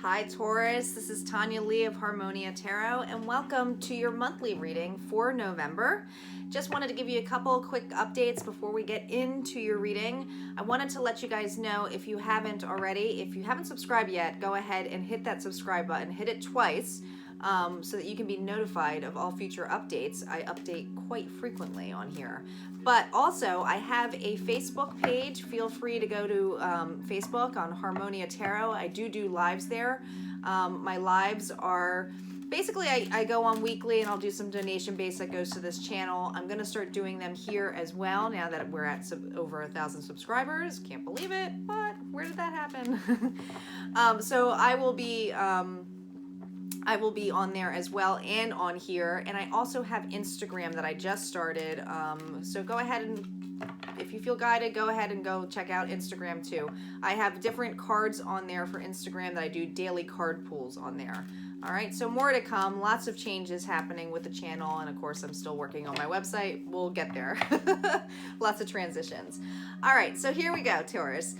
Hi Taurus, this is Tanya Lee of Harmonia Tarot, and welcome to your monthly reading for November. Just wanted to give you a couple quick updates before we get into your reading. I wanted to let you guys know, if you haven't already, if you haven't subscribed yet, go ahead and hit that subscribe button, hit it twice, so that you can be notified of all future updates. I update quite frequently on here. But also, I have a Facebook page. Feel free to go to Facebook on Harmonia Tarot. I do lives there. My lives are basically, I go on weekly and I'll do some donation base that goes to this channel. I'm going to start doing them here as well now that we're at over 1,000 subscribers. Can't believe it, but where did that happen? So I will be on there as well and on here, and I also have Instagram that I just started, so go ahead and, if you feel guided, go ahead and go check out Instagram too. I have different cards on there for Instagram that I do daily card pulls on there. All right, so more to come, lots of changes happening with the channel, and of course I'm still working on my website. We'll get there. Lots of transitions. All right, so here we go, Taurus.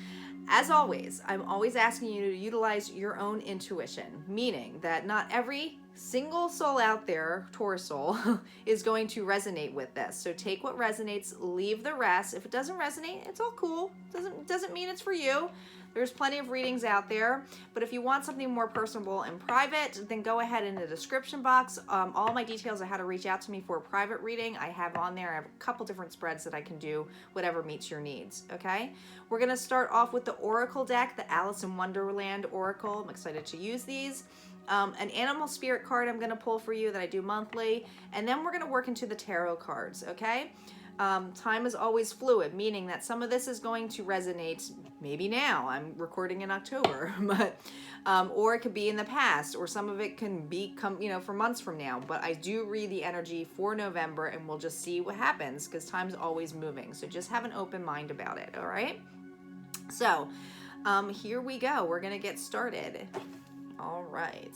As always, I'm always asking you to utilize your own intuition, meaning that not every single soul out there, Taurus soul, is going to resonate with this. So take what resonates, leave the rest. If it doesn't resonate, it's all cool. Doesn't mean it's for you. There's plenty of readings out there, but if you want something more personable and private, then go ahead in the description box. All my details on how to reach out to me for a private reading, I have on there. I have a couple different spreads that I can do, whatever meets your needs, okay? We're gonna start off with the Oracle deck, the Alice in Wonderland Oracle. I'm excited to use these. An animal spirit card I'm gonna pull for you that I do monthly, and then we're gonna work into the tarot cards, okay? Time is always fluid, meaning that some of this is going to resonate maybe now. I'm recording in October, but or it could be in the past, or some of it can come, for months from now. But I do read the energy for November, and we'll just see what happens, because time's always moving. So just have an open mind about it, all right? So here we go. We're gonna get started. All right.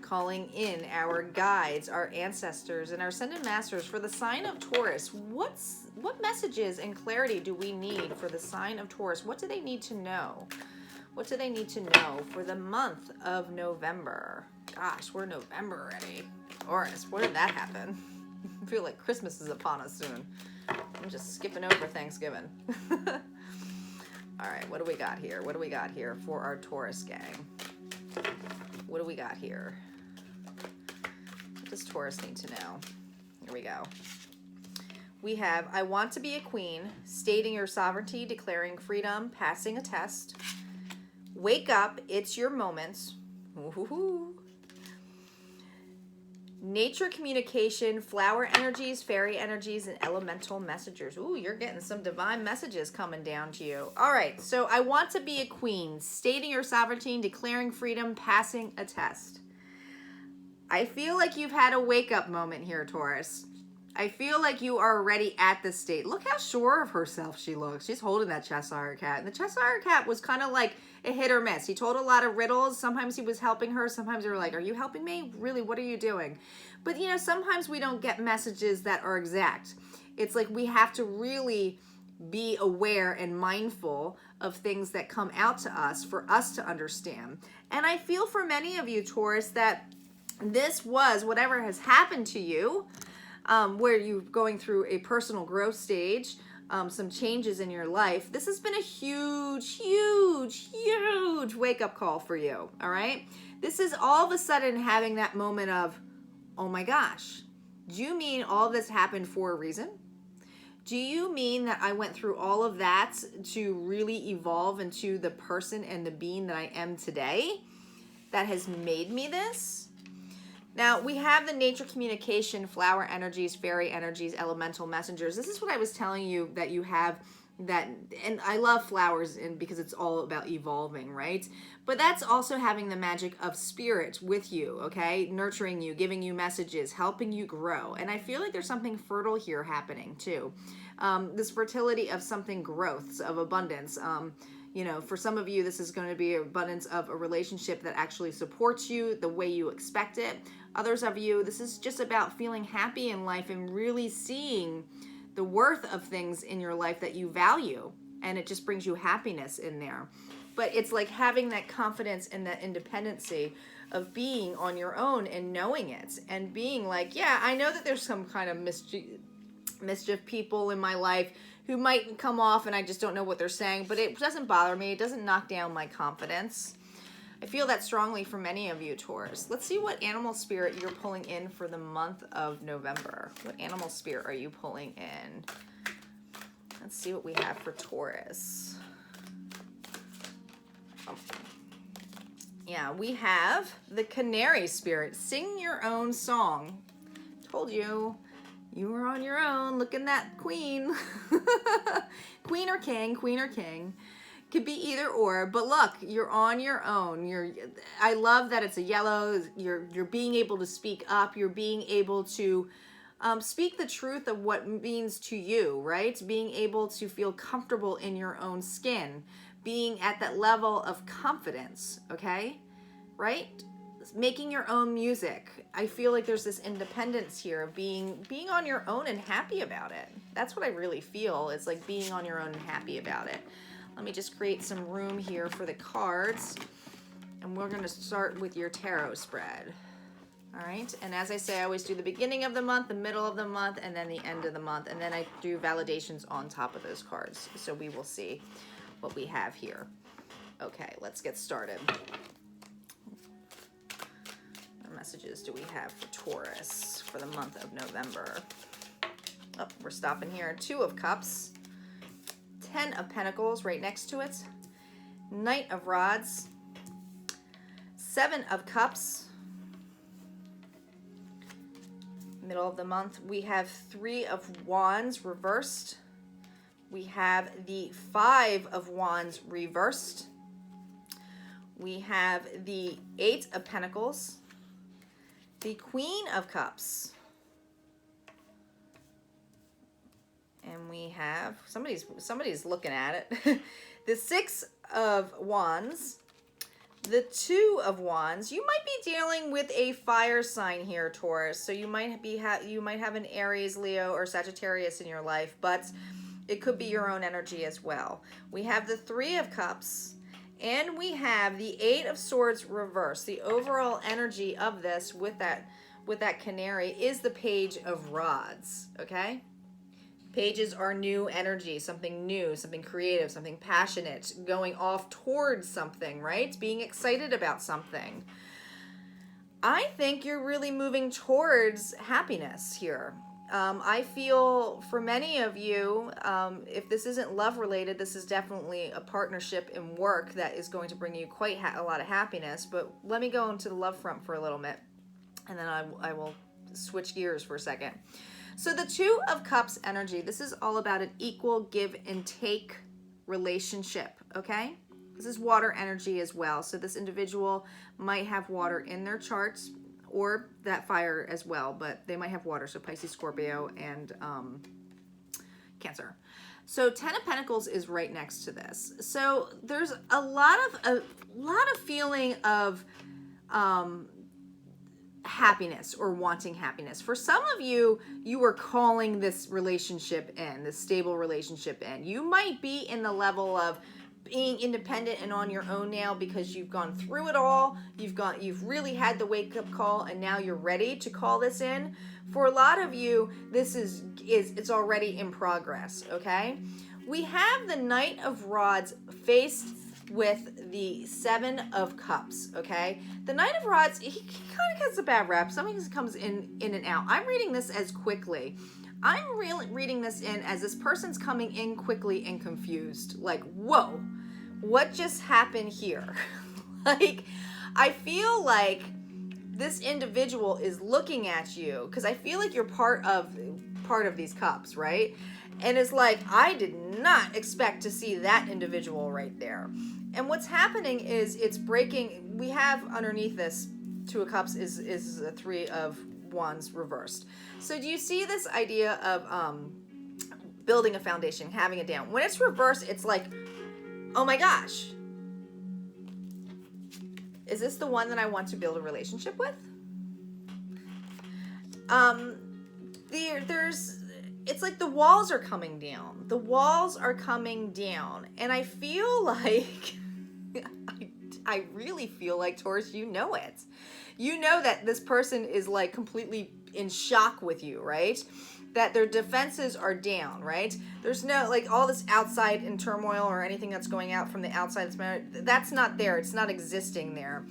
Calling in our guides, our ancestors, and our ascended masters for the sign of Taurus. What messages and clarity do we need for the sign of Taurus? What do they need to know? What do they need to know for the month of November? Gosh, we're November already. Taurus, where did that happen? I feel like Christmas is upon us soon. I'm just skipping over Thanksgiving. All right, what do we got here? What do we got here for our Taurus gang? What do we got here? What does Taurus need to know? Here we go. We have, I want to be a queen, stating your sovereignty, declaring freedom, passing a test. Wake up, it's your moment. Ooh. Nature communication, flower energies, fairy energies, and elemental messengers. Ooh, you're getting some divine messages coming down to you. All right, so I want to be a queen, stating your sovereignty, declaring freedom, passing a test. I feel like you've had a wake-up moment here, Taurus. I feel like you are already at this state. Look how sure of herself she looks. She's holding that Cheshire cat. And the Cheshire cat was kind of like a hit or miss. He told a lot of riddles. Sometimes he was helping her. Sometimes they were like, are you helping me? Really, what are you doing? But, sometimes we don't get messages that are exact. It's like we have to really be aware and mindful of things that come out to us for us to understand. And I feel for many of you, Taurus, that this was whatever has happened to you, where you're going through a personal growth stage, some changes in your life. This has been a huge wake-up call for you, all right? This is all of a sudden having that moment of, oh my gosh, do you mean all this happened for a reason? Do you mean that I went through all of that to really evolve into the person and the being that I am today that has made me this? Now, we have the nature communication, flower energies, fairy energies, elemental messengers. This is what I was telling you that you have that, and I love flowers because it's all about evolving, right? But that's also having the magic of spirit with you, okay? Nurturing you, giving you messages, helping you grow. And I feel like there's something fertile here happening too. This fertility of something growth, of abundance. For some of you, this is going to be abundance of a relationship that actually supports you the way you expect it. Others of you, this is just about feeling happy in life and really seeing the worth of things in your life that you value. And it just brings you happiness in there. but it's like having that confidence and that independency of being on your own and knowing it and being like, yeah, I know that there's some kind of mischief people in my life who might come off and I just don't know what they're saying, but it doesn't bother me. It doesn't knock down my confidence. I feel that strongly for many of you, Taurus. Let's see what animal spirit you're pulling in for the month of November. What animal spirit are you pulling in? Let's see what we have for Taurus. Oh. Yeah, we have the canary spirit. Sing your own song. Told you. You were on your own. Look at that queen. Queen or king, queen or king. Could be either or, but look, you're on your own. I love that it's a yellow. You're being able to speak up. You're being able to speak the truth of what means to you, right? Being able to feel comfortable in your own skin. Being at that level of confidence, okay? Right? Making your own music. I feel like there's this independence here of being on your own and happy about it. That's what I really feel. It's like being on your own and happy about it. Let me just create some room here for the cards. And we're going to start with your tarot spread. All right. And as I say, I always do the beginning of the month, the middle of the month, and then the end of the month. And then I do validations on top of those cards. So we will see what we have here. Okay, let's get started. What messages do we have for Taurus for the month of November? Oh, we're stopping here. 2 of Cups. 10 of Pentacles right next to it. Knight of Rods. 7 of Cups. Middle of the month, we have 3 of Wands reversed. We have the 5 of Wands reversed. We have the 8 of Pentacles. The Queen of Cups. And we have, somebody's looking at it. The 6 of Wands. The 2 of Wands. You might be dealing with a fire sign here, Taurus. So you might have an Aries, Leo, or Sagittarius in your life, but it could be your own energy as well. We have the 3 of Cups, and we have the 8 of Swords reversed. The overall energy of this with that canary is the Page of Rods, okay? Pages are new energy, something new, something creative, something passionate, going off towards something, right? Being excited about something. I think you're really moving towards happiness here. I feel for many of you, if this isn't love related, this is definitely a partnership in work that is going to bring you quite a lot of happiness. But let me go into the love front for a little bit, and then I will switch gears for a second. So the 2 of Cups energy, this is all about an equal give and take relationship, okay? This is water energy as well. So this individual might have water in their charts or that fire as well, but they might have water. So Pisces, Scorpio, and Cancer. So 10 of Pentacles is right next to this. So there's a lot of feeling of happiness or wanting happiness. For some of you, you are calling this relationship in, this stable relationship in. You might be in the level of being independent and on your own now because you've gone through it all. You've really had the wake-up call, and now you're ready to call this in. For a lot of you, this is it's already in progress, okay? We have the Knight of Rods faced with the 7 of Cups, okay? The Knight of Rods, he kind of gets a bad rap. Something comes in and out. I'm reading this as quickly. I'm really reading this in as this person's coming in quickly and confused. Like, whoa, what just happened here? Like, I feel like this individual is looking at you because I feel like you're part of these cups, right? And it's like, I did not expect to see that individual right there. And what's happening is it's breaking. We have underneath this 2 of Cups is a 3 of Wands reversed. So do you see this idea of building a foundation, having it down? When it's reversed, it's like, oh my gosh, is this the one that I want to build a relationship with? It's like the walls are coming down. The walls are coming down. And I feel like I really feel like, Taurus, you know it. You know that this person is like completely in shock with you, right? That their defenses are down, right? There's no, like, all this outside in turmoil or anything that's going out from the outside, that's not there. It's not existing there.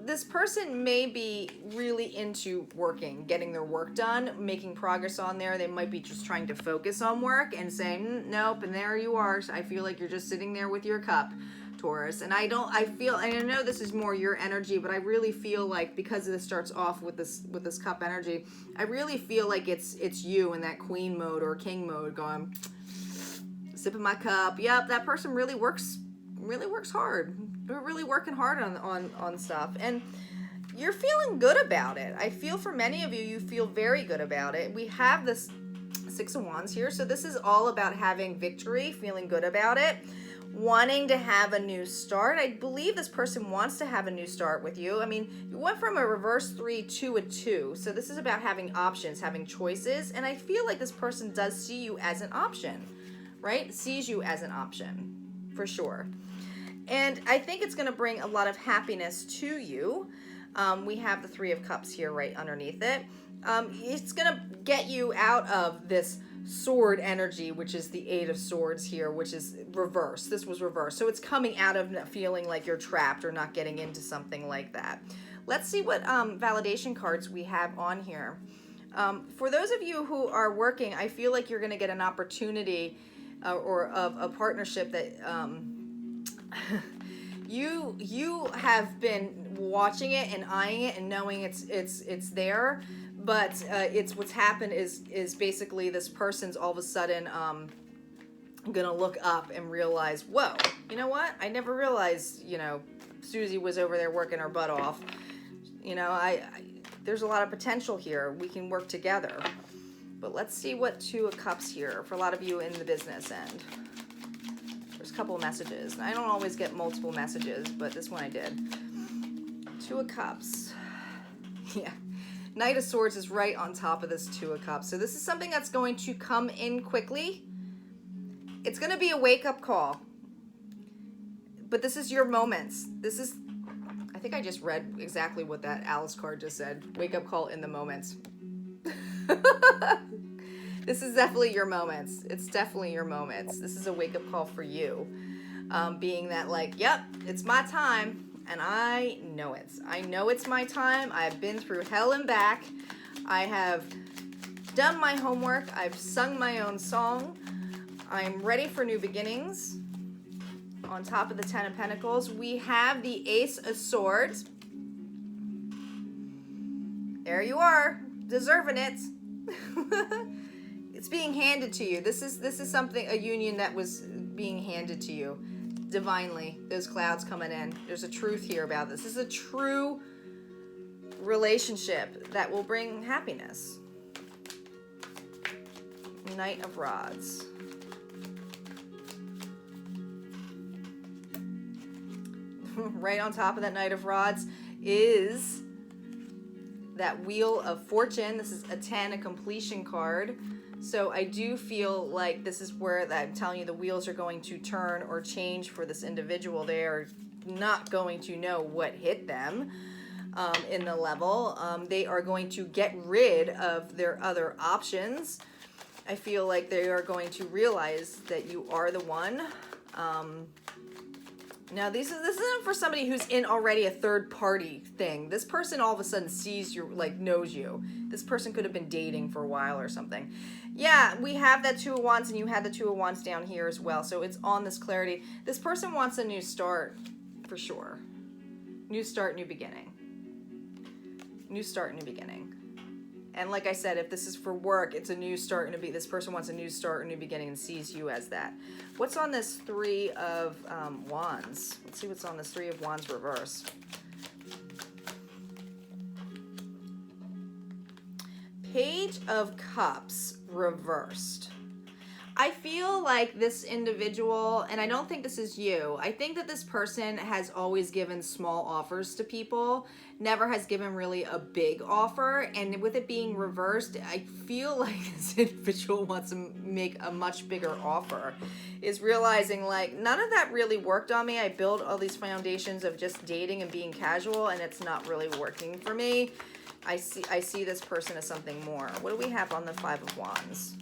This person may be really into working, getting their work done, making progress on there. They might be just trying to focus on work and saying, nope, and there you are. I feel like you're just sitting there with your cup, Taurus. And I know this is more your energy, but I really feel like, because this starts off with this cup energy, I really feel like it's you in that queen mode or king mode, going, sipping my cup. Yep, that person really works hard. They're really working hard on stuff, and you're feeling good about it. I feel for many of you feel very good about it. We have this Six of Wands here, so this is all about having victory, feeling good about it, wanting to have a new start. I believe this person wants to have a new start with you. I mean, you went from a reverse 3 to a 2, so this is about having options, having choices, and I feel like this person does see you as an option, right? Sees you as an option, for sure. And I think it's going to bring a lot of happiness to you. We have the Three of Cups here right underneath it. It's going to get you out of this sword energy, which is the Eight of Swords here, which is reverse. This was reverse. So it's coming out of feeling like you're trapped or not getting into something like that. Let's see what validation cards we have on here. For those of you who are working, I feel like you're going to get an opportunity or of a partnership that... you have been watching it and eyeing it and knowing it's there, but it's what's happened is basically this person's all of a sudden gonna look up and realize, whoa, you know what? I never realized, Susie was over there working her butt off. There's a lot of potential here. We can work together. But let's see what Two of Cups here for a lot of you in the business end. There's a couple of messages. I don't always get multiple messages, but this one I did. Two of Cups. Yeah. Knight of Swords is right on top of this Two of Cups. So this is something that's going to come in quickly. It's going to be a wake-up call. But this is your moments. I think I just read exactly what that Alice card just said. Wake-up call in the moments. This is definitely your moments. It's definitely your moments. This is a wake-up call for you. Being that, like, yep, it's my time, and I know it. I know it's my time. I've been through hell and back. I have done my homework. I've sung my own song. I'm ready for new beginnings. On top of the Ten of Pentacles, we have the Ace of Swords. There you are, deserving it. It's being handed to you. This is something, a union that was being handed to you divinely. Those clouds coming in. There's a truth here about this. This is a true relationship that will bring happiness. Knight of Rods. Right on top of that Knight of Rods is that Wheel of Fortune. This is a 10, a completion card. So I do feel like this is where I'm telling you the wheels are going to turn or change for this individual. They are not going to know what hit them in the level. They are going to get rid of their other options. I feel like they are going to realize that you are the one. Now, this isn't for somebody who's in already a third-party thing. This person all of a sudden sees you, like, knows you. This person could have been dating for a while or something. Yeah, we have that Two of Wands, and you had the Two of Wands down here as well. So it's on this clarity. This person wants a new start, for sure. New start, new beginning. New start, new beginning. And like I said, if this is for work, it's a new start and this person wants a new start or new beginning and sees you as that. What's on this Three of Wands? Let's see what's on this Three of Wands reverse. Page of Cups reversed. I feel like this individual, and I don't think this is you, I think that this person has always given small offers to people, never has given really a big offer, and with it being reversed, I feel like this individual wants to make a much bigger offer, is realizing like, none of that really worked on me. I built all these foundations of just dating and being casual, and it's not really working for me. I see this person as something more. What do we have on the Five of Wands?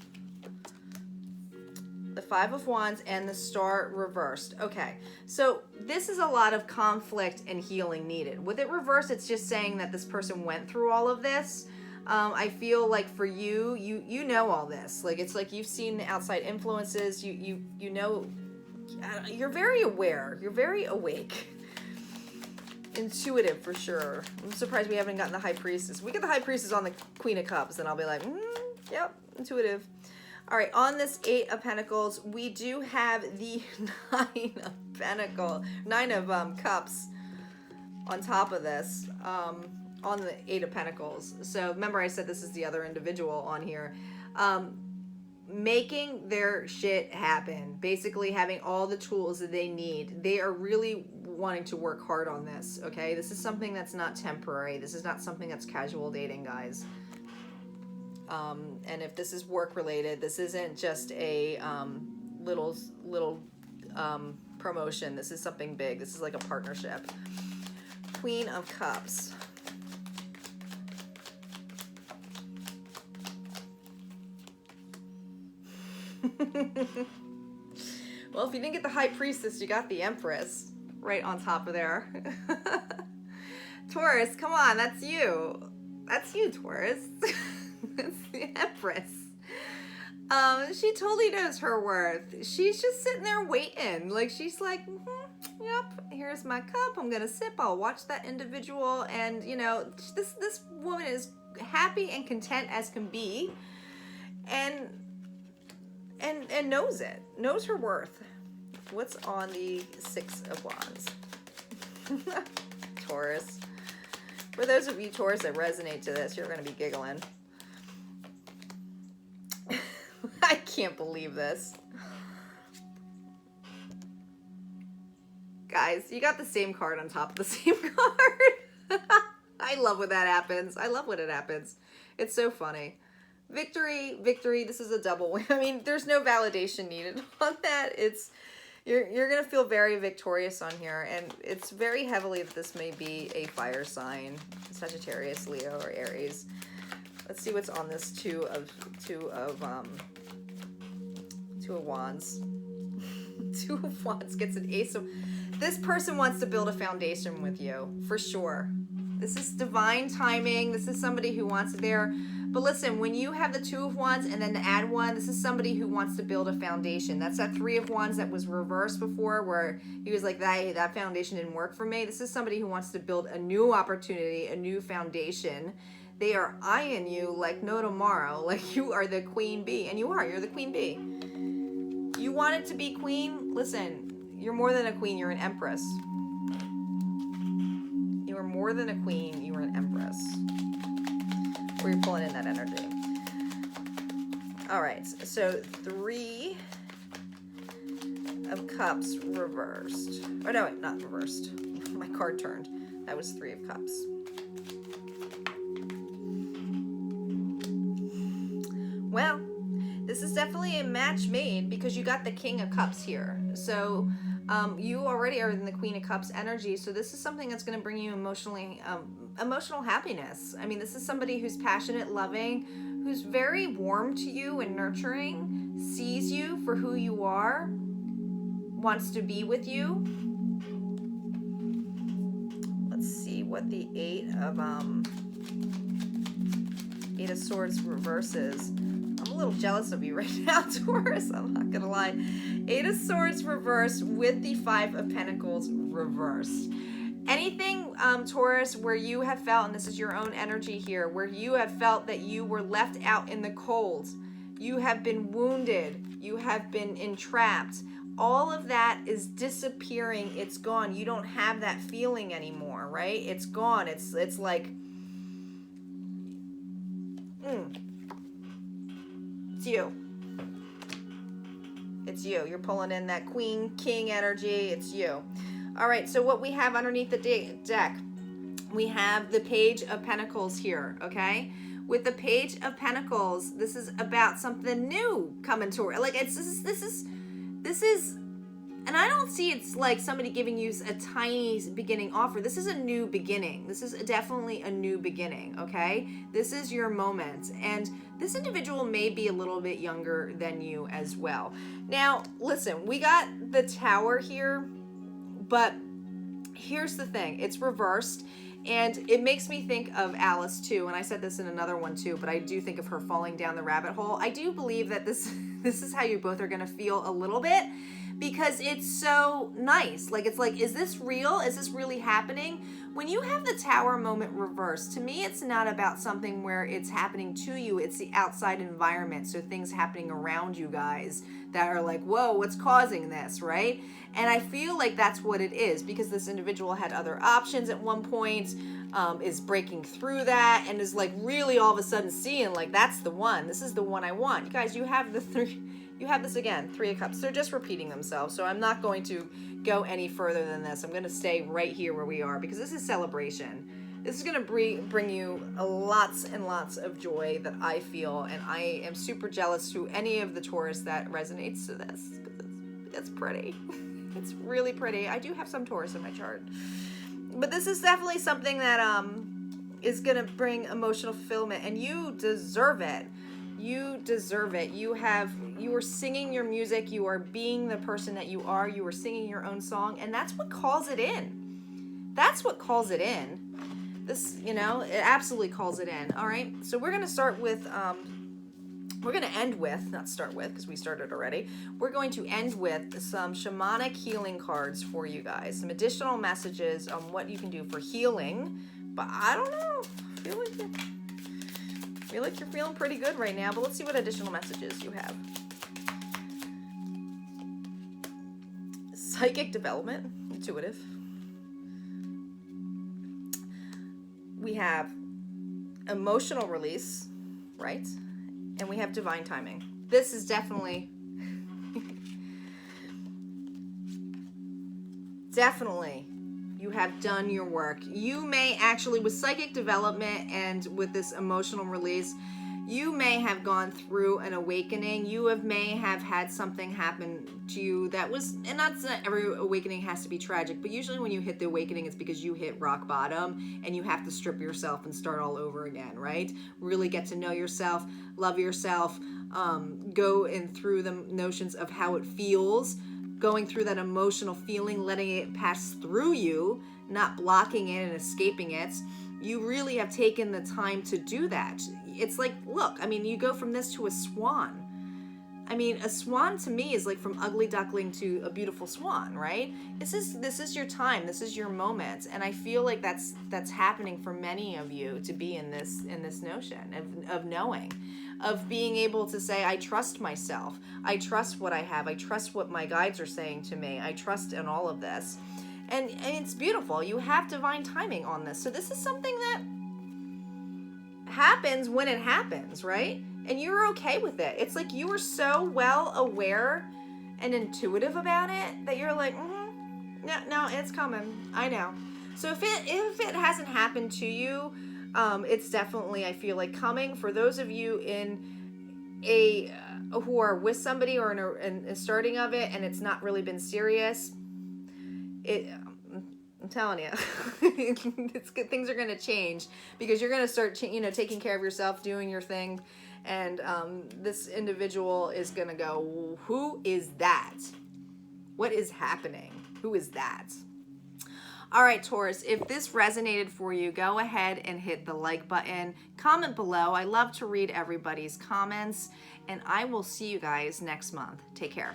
The Five of Wands and the Star reversed. Okay, so this is a lot of conflict and healing needed. With it reversed, it's just saying that this person went through all of this. I feel like for you, you know all this. Like, it's like you've seen outside influences. You know, you're very aware. You're very awake. Intuitive for sure. I'm surprised we haven't gotten the High Priestess. We get the High Priestess on the Queen of Cups, and I'll be like, yep, intuitive. All right, on this Eight of Pentacles, we do have the Nine of Cups on top of this, on the Eight of Pentacles. So remember I said this is the other individual on here. Making their shit happen, basically having all the tools that they need. They are really wanting to work hard on this, okay? This is something that's not temporary. This is not something that's casual dating, guys. And if this is work related, this isn't just a little promotion. This is something big. This is like a partnership. Queen of Cups. Well, if you didn't get the High Priestess, you got the Empress right on top of there. Taurus, come on, that's you. That's you, Taurus. It's the Empress. She totally knows her worth. She's just sitting there waiting. Like, she's like, yep, here's my cup. I'm gonna sip. I'll watch that individual. And, you know, this woman is happy and content as can be. And knows it. Knows her worth. What's on the Six of Wands? Taurus. For those of you, Taurus, that resonate to this, you're going to be giggling. I can't believe this. Guys, you got the same card on top of the same card. I love when that happens. I love when it happens. It's so funny. Victory, victory. This is a double win. I mean, there's no validation needed on that. It's you're gonna feel very victorious on here, and it's very heavily that this may be a fire sign, Sagittarius, Leo, or Aries. Let's see what's on this two of Wands. Two of Wands gets an Ace of. This person wants to build a foundation with you for sure. This is divine timing. This is somebody who wants it there. But listen, when you have the Two of Wands and then to add one, this is somebody who wants to build a foundation. That's that Three of Wands that was reversed before, where he was like, that foundation didn't work for me. This is somebody who wants to build a new opportunity, a new foundation. They are eyeing you like no tomorrow. Like, you are the queen bee. And you are. You're the queen bee. You wanted to be queen? Listen, you're more than a queen. You're an empress. You are more than a queen. You are an empress. Or you're pulling in that energy. All right, so Three of Cups reversed. Oh, no, wait, not reversed. My card turned. That was Three of Cups. Well, this is definitely a match made because you got the King of Cups here. So you already are in the Queen of Cups energy. So this is something that's going to bring you emotional happiness. I mean, this is somebody who's passionate, loving, who's very warm to you and nurturing, sees you for who you are, wants to be with you. Let's see what the Eight of Swords reverses. I'm a little jealous of you right now, Taurus. I'm not gonna lie. Eight of Swords reversed with the Five of Pentacles reversed. Anything, Taurus, where you have felt, and this is your own energy here, where you have felt that you were left out in the cold, you have been wounded, you have been entrapped, all of that is disappearing. It's gone. You don't have that feeling anymore, right? It's gone. It's like, it's you. It's you. You're pulling in that queen, king energy. It's you. All right, so what we have underneath the deck, we have the Page of Pentacles here, okay? With the Page of Pentacles, this is about something new coming toward. Like this is, and I don't see it's like somebody giving you a tiny beginning offer. This is a new beginning. This is definitely a new beginning, okay? This is your moment. And this individual may be a little bit younger than you as well. Now, listen, we got the Tower here, but here's the thing. It's reversed. And it makes me think of Alice too, and I said this in another one too, but I do think of her falling down the rabbit hole. I do believe that this is how you both are going to feel a little bit, because it's so nice. Like, it's like, is this real? Is this really happening? When you have the Tower moment reversed, to me, it's not about something where it's happening to you. It's the outside environment. So things happening around you guys that are like, whoa, what's causing this, right? And I feel like that's what it is, because this individual had other options at one point, is breaking through that, and is like really all of a sudden seeing like, that's the one. This is the one I want. You guys, you have this again, 3 of Cups. They're just repeating themselves. So I'm not going to go any further than this. I'm going to stay right here where we are, because this is celebration. This is going to bring you lots and lots of joy that I feel, and I am super jealous to any of the Taurus that resonates to this, because it's pretty. It's really pretty. I do have some Taurus in my chart, but this is definitely something that is going to bring emotional fulfillment, and you deserve it. You deserve it. You are singing your music. You are being the person that you are. You are singing your own song, and that's what calls it in. That's what calls it in. This, you know, it absolutely calls it in. All right. So we're going to start with, we're going to end with, not start with, because we started already. We're going to end with some shamanic healing cards for you guys. Some additional messages on what you can do for healing. But I don't know. I feel like you're feeling pretty good right now, but let's see what additional messages you have. Psychic development, intuitive. We have emotional release, right? And we have divine timing. This is definitely you have done your work. You may actually, with psychic development and with this emotional release, you may have gone through an awakening. You may have had something happen to you that was, and not that every awakening has to be tragic, but usually when you hit the awakening, it's because you hit rock bottom and you have to strip yourself and start all over again, right? Really get to know yourself, love yourself, go in through the notions of how it feels, going through that emotional feeling, letting it pass through you, not blocking it and escaping it. You really have taken the time to do that. It's like, look, I mean, you go from this to a swan. I mean, a swan to me is like from ugly duckling to a beautiful swan, right? This is your time. This is your moment. And I feel like that's happening for many of you, to be in this notion of knowing, of being able to say, I trust myself. I trust what I have. I trust what my guides are saying to me. I trust in all of this. And it's beautiful. You have divine timing on this. So this is something that happens when it happens, right? And you're okay with it. It's like you are so well aware and intuitive about it that you're like, no, it's coming. I know. So if it hasn't happened to you, it's definitely, I feel like, coming. For those of you who are with somebody or in a starting of it, and it's not really been serious, I'm telling you, it's good. Things are going to change, because you're going to start, taking care of yourself, doing your thing. And this individual is going to go, who is that? What is happening? Who is that? All right, Taurus, if this resonated for you, go ahead and hit the like button. Comment below. I love to read everybody's comments. And I will see you guys next month. Take care.